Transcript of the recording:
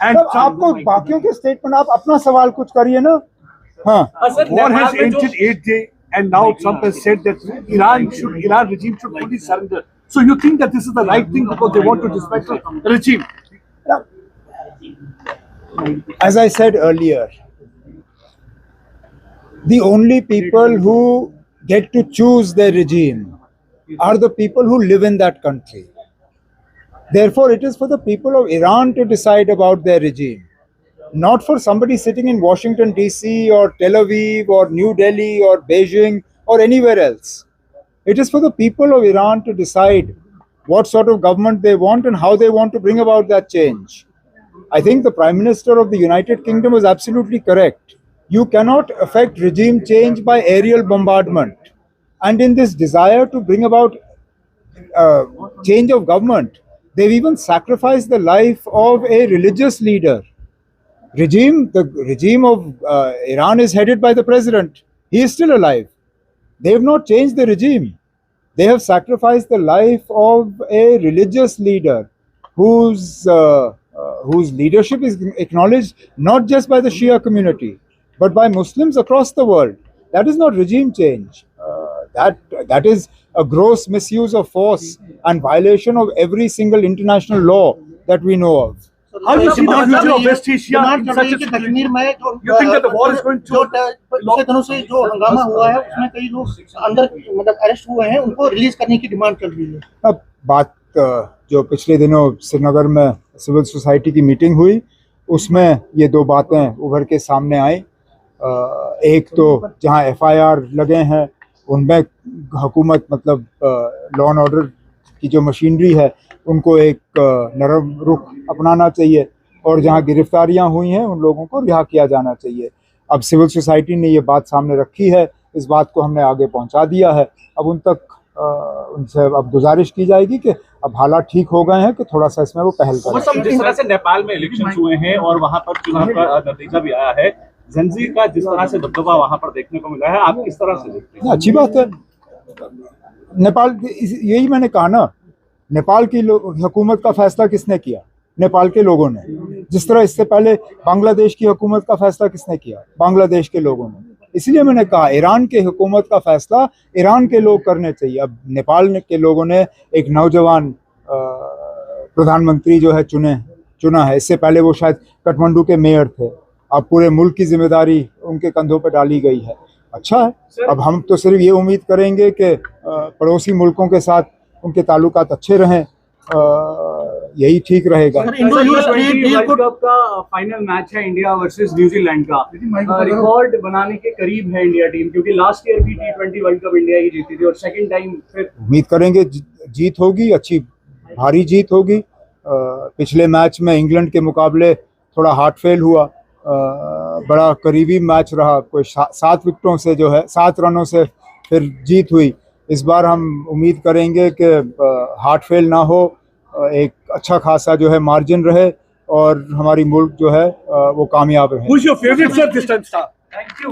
आपको बाकियों के स्टेटमेंट, आप अपना सवाल कुछ करिए ना। हाँ, war has ended 8th day, and now Trump has said that Iran regime should fully surrender. So you think that this is the right thing because they want to dismantle the regime? As I said earlier, the only people who get to choose their regime are the people who live in that country. Therefore, it is for the people of Iran to decide about their regime, not for somebody sitting in Washington, D.C. or Tel Aviv or New Delhi or Beijing or anywhere else. It is for the people of Iran to decide what sort of government they want and how they want to bring about that change. I think the Prime Minister of the United Kingdom was absolutely correct. You cannot affect regime change by aerial bombardment. And in this desire to bring about change of government, they've even sacrificed the life of a religious leader. The regime of Iran is headed by the president. He is still alive. They have not changed the regime. They have sacrificed the life of a religious leader whose leadership is acknowledged not just by the Shia community, but by Muslims across the world. That is not regime change. That is a gross misuse of force and violation of every single international law that we know of. How do you see the future of West Asia in such a situation? You think that the war is going to से जो हंगामा हुआ है उसमें कई लोग अंदर मतलब अरेस्ट हुए हैं, उनको रिलीज करने की डिमांड चल रही है। अब बात जो पिछले दिनों श्रीनगर में सिविल सोसाइटी की मीटिंग हुई, उसमें ये दो बातें उभर के सामने आई। एक तो जहां एफआईआर लगे हैं उनमें हुकूमत मतलब लॉ एंड ऑर्डर की जो मशीनरी है उनको एक नरम रुख अपनाना चाहिए, और जहां गिरफ्तारियां हुई हैं उन लोगों को रिहा किया जाना चाहिए। अब सिविल सोसाइटी ने ये बात सामने रखी है, इस बात को हमने आगे पहुंचा दिया है। अब उनसे अब गुजारिश की जाएगी कि अब हालात ठीक हो गए हैं कि थोड़ा सा इसमें वो पहल करें। जिस तरह से नेपाल में इलेक्शन हुए हैं और वहां पर चुनाव का नतीजा भी आया है, जंजीर का जिस तरह से दबदबा वहां पर देखने को मिला है, आप किस तरह से देखते हैं? अच्छी बात है। नेपाल, यही मैंने कहा ना, नेपाल की हुकूमत का फैसला किसने किया? नेपाल के लोगों ने। जिस तरह इससे पहले बांग्लादेश की हुकूमत का फैसला किसने किया? बांग्लादेश के लोगों ने। इसलिए मैंने कहा ईरान के हुकूमत का फैसला ईरान के लोग करने चाहिए। अब नेपाल के लोगों ने एक नौजवान प्रधानमंत्री जो है चुना है। इससे पहले वो शायद काठमांडू के मेयर थे। अब पूरे मुल्क की जिम्मेदारी उनके कंधों पर डाली गई है। अच्छा है। अब हम तो सिर्फ ये उम्मीद करेंगे कि पड़ोसी मुल्कों के साथ उनके ताल्लुकात अच्छे रहें, यही ठीक रहेगा। वर्ल्ड कप का फाइनल मैच है इंडिया वर्सेस न्यूजीलैंड का। रिकॉर्ड बनाने के करीब है इंडिया टीम, क्योंकि लास्ट ईयर भी T20 वर्ल्ड कप इंडिया ही जीती थी और सेकंड टाइम फिर उम्मीद करेंगे जीत होगी, अच्छी भारी जीत होगी। पिछले मैच में इंग्लैंड के मुकाबले थोड़ा हार्ट फेल हुआ, बड़ा करीबी मैच रहा, कोई 7 विकेटों से जो है 7 रनों से फिर जीत हुई। इस बार हम उम्मीद करेंगे कि हार्ट फेल ना हो, एक अच्छा खासा जो है मार्जिन रहे और हमारी मुल्क जो है वो कामयाब रहे। Who's your favorite sir this time, star? Thank you.